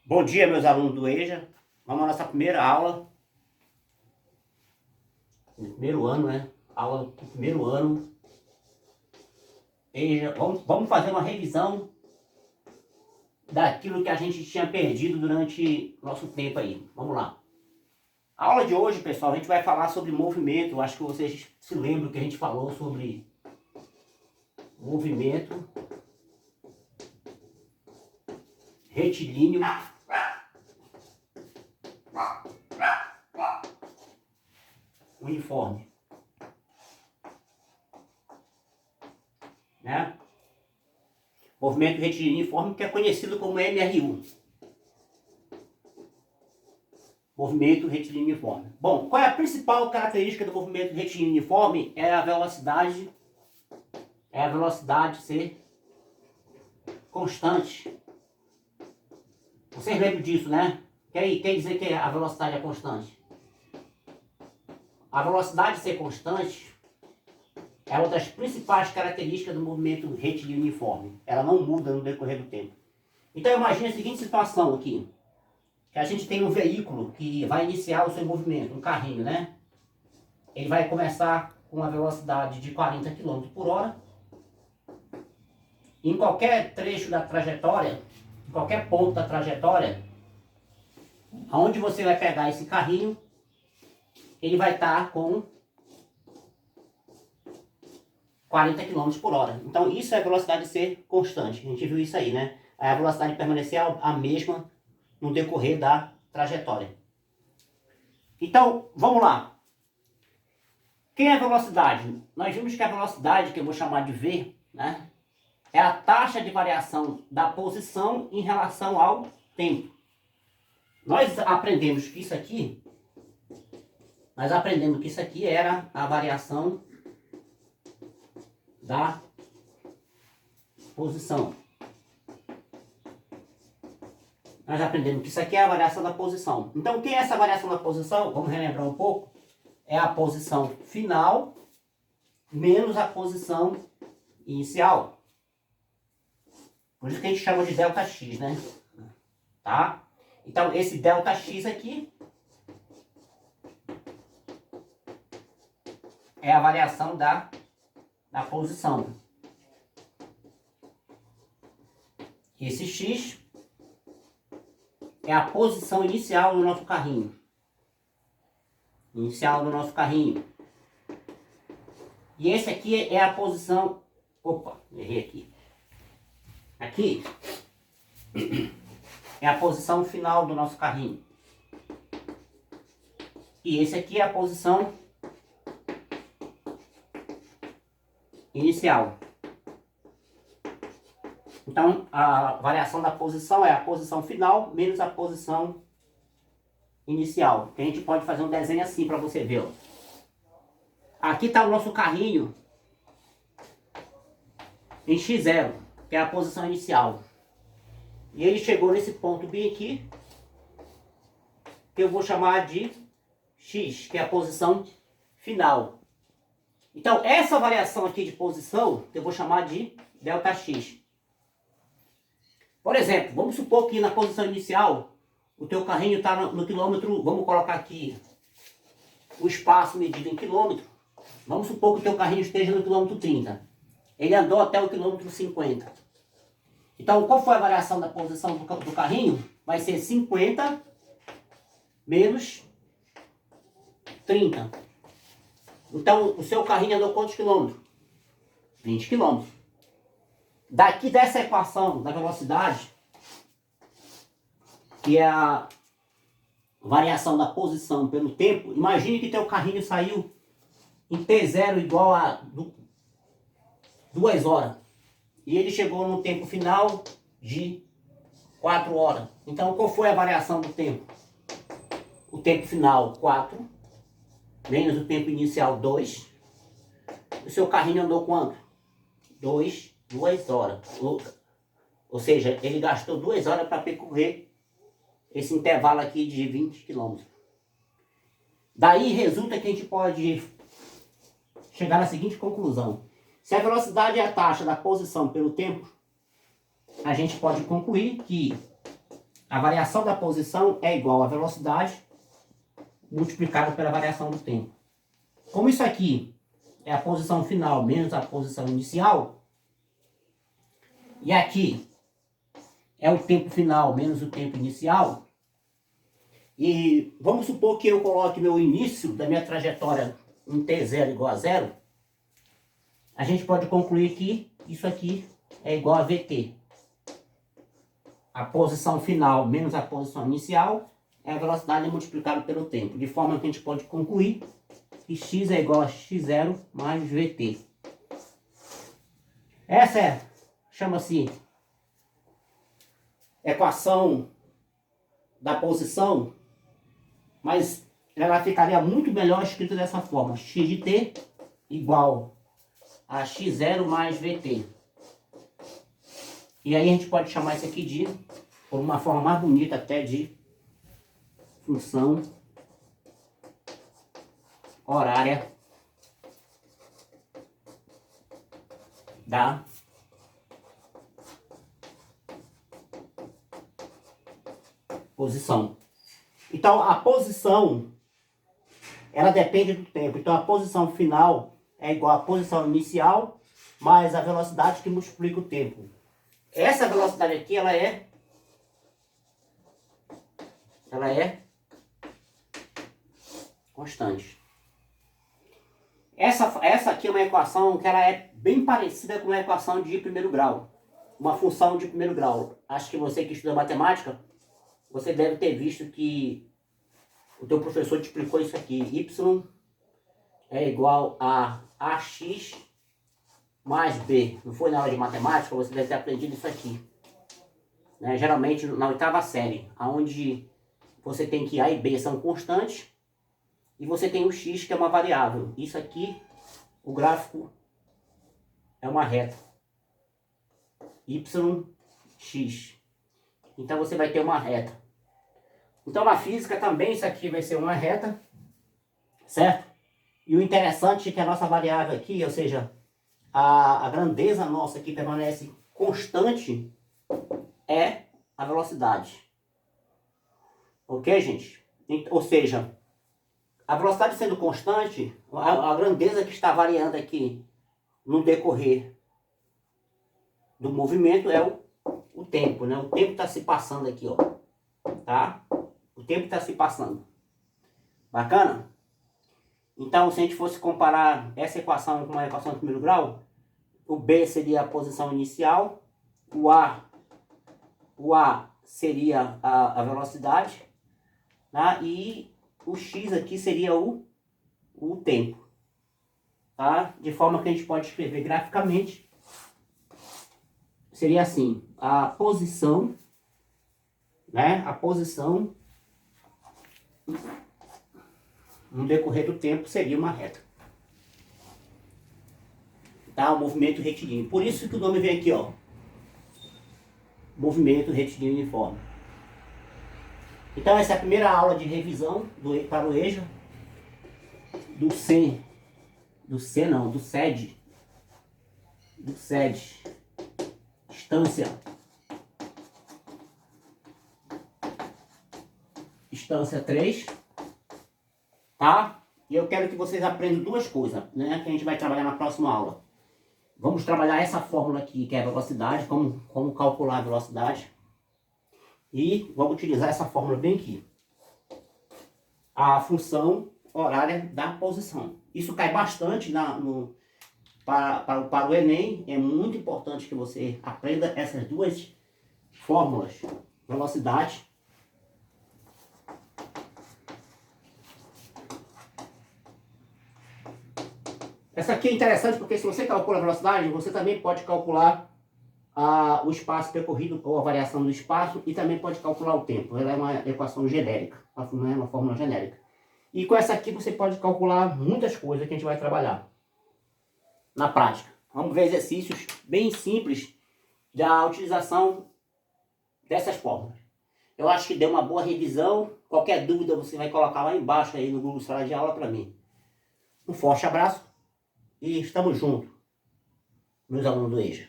Bom dia, meus alunos do EJA. Vamos à nossa primeira aula. Primeiro ano, né? Aula do primeiro ano. EJA. Vamos fazer uma revisão daquilo que a gente tinha perdido durante nosso tempo aí. Vamos lá. A aula de hoje, pessoal, a gente vai falar sobre movimento. Eu acho que vocês se lembram que a gente falou sobre movimento retilíneo uniforme, né? Movimento retilíneo uniforme, que é conhecido como MRU. Movimento retilíneo uniforme. Bom, qual é a principal característica do movimento retilíneo uniforme? É a velocidade ser constante. Vocês lembram disso, né? Quer dizer que a velocidade é constante? A velocidade ser constante é uma das principais características do movimento retilíneo uniforme. Ela não muda no decorrer do tempo. Então imagine a seguinte situação aqui. Que a gente tem um veículo que vai iniciar o seu movimento, um carrinho, né? Ele vai começar com uma velocidade de 40 km por hora. Em qualquer trecho da trajetória, em qualquer ponto da trajetória, aonde você vai pegar esse carrinho, ele vai estar com 40 km por hora. Então isso é a velocidade ser constante. A gente viu isso aí, né? A velocidade permanecer a mesma no decorrer da trajetória. Então, vamos lá. Quem é a velocidade? Nós vimos que a velocidade, que eu vou chamar de V, né, é a taxa de variação da posição em relação ao tempo. Nós aprendemos que isso aqui era a variação da posição. Nós aprendemos que isso aqui é a variação da posição. Então, o que é essa variação da posição? Vamos relembrar um pouco. É a posição final menos a posição inicial. Por isso que a gente chama de ΔX, né? Tá? Então, esse ΔX aqui é a variação da posição. Esse X é a posição inicial do nosso carrinho. E esse aqui é a posição... Opa, errei aqui. Aqui é a posição final do nosso carrinho. E esse aqui é a posição inicial. Então, a variação da posição é a posição final menos a posição inicial. Que a gente pode fazer um desenho assim para você ver. Ó. Aqui está o nosso carrinho em x0, que é a posição inicial. E ele chegou nesse ponto B aqui, que eu vou chamar de x, que é a posição final. Então, essa variação aqui de posição, que eu vou chamar de ΔX. Por exemplo, vamos supor que na posição inicial, o teu carrinho está no quilômetro, vamos colocar aqui o espaço medido em quilômetro. Vamos supor que o teu carrinho esteja no quilômetro 30. Ele andou até o quilômetro 50. Então, qual foi a variação da posição do carrinho? Vai ser 50 menos 30. Então, o seu carrinho andou quantos quilômetros? 20 quilômetros. Daqui dessa equação da velocidade, que é a variação da posição pelo tempo, imagine que teu carrinho saiu em T0 igual a 2 horas. E ele chegou no tempo final de 4 horas. Então, qual foi a variação do tempo? O tempo final, 4, menos o tempo inicial, 2. O seu carrinho andou quanto? 2 horas. Ou seja, ele gastou 2 horas para percorrer esse intervalo aqui de 20 km. Daí resulta que a gente pode chegar na seguinte conclusão. Se a velocidade é a taxa da posição pelo tempo, a gente pode concluir que A variação da posição é igual à velocidade multiplicado pela variação do tempo. Como isso aqui é a posição final menos a posição inicial, e aqui é o tempo final menos o tempo inicial, e vamos supor que eu coloque meu início da minha trajetória em t0 igual a zero, a gente pode concluir que isso aqui é igual a VT. A posição final menos a posição inicial é a velocidade multiplicada pelo tempo, de forma que a gente pode concluir que x é igual a x0 mais VT. Essa chama-se equação da posição, mas ela ficaria muito melhor escrita dessa forma: x de t igual a x0 mais VT. E aí a gente pode chamar isso aqui de, por uma forma mais bonita até, de função horária da posição. Então a posição, ela depende do tempo. Então a posição final é igual à posição inicial mais a velocidade que multiplica o tempo. Essa velocidade aqui, ela é constante. Essa aqui é uma equação que ela é bem parecida com uma equação de primeiro grau. Uma função de primeiro grau. Acho que você que estuda matemática, você deve ter visto que o teu professor te explicou isso aqui. Y é igual a AX mais B. Não foi na aula de matemática? Você deve ter aprendido isso aqui. Né? Geralmente na oitava série, onde você tem que A e B são constantes e você tem o X, que é uma variável. Isso aqui, o gráfico é uma reta. YX. Então você vai ter uma reta. Então na física também isso aqui vai ser uma reta, certo? E o interessante é que a nossa variável aqui, ou seja, a grandeza nossa que permanece constante, é a velocidade. Ok, gente? Ou seja, a velocidade sendo constante, a grandeza que está variando aqui no decorrer do movimento é o tempo, né? O tempo está se passando aqui, ó. Tá? O tempo está se passando. Bacana? Então, se a gente fosse comparar essa equação com uma equação de primeiro grau, o B seria a posição inicial, o A seria a velocidade, tá? E o X aqui seria o tempo. Tá? De forma que a gente pode escrever graficamente, seria assim: a posição, né? A posição no decorrer do tempo seria uma reta. Tá? O movimento retilíneo. Por isso que o nome vem aqui, ó. Movimento retilíneo uniforme. Então essa é a primeira aula de revisão para o EJA. Do SED. Instância 3. Tá? E eu quero que vocês aprendam duas coisas, né? Que a gente vai trabalhar na próxima aula. Vamos trabalhar essa fórmula aqui, que é a velocidade, como calcular a velocidade. E vamos utilizar essa fórmula bem aqui. A função horária da posição. Isso cai bastante para o Enem. É muito importante que você aprenda essas duas fórmulas. Velocidade essa aqui é interessante porque se você calcula a velocidade, você também pode calcular o espaço percorrido ou a variação do espaço e também pode calcular o tempo. Ela é uma equação genérica, uma fórmula genérica. E com essa aqui você pode calcular muitas coisas que a gente vai trabalhar na prática. Vamos ver exercícios bem simples da utilização dessas fórmulas. Eu acho que deu uma boa revisão. Qualquer dúvida você vai colocar lá embaixo aí no Google Sala de Aula para mim. Um forte abraço e estamos juntos, meus alunos do EJA.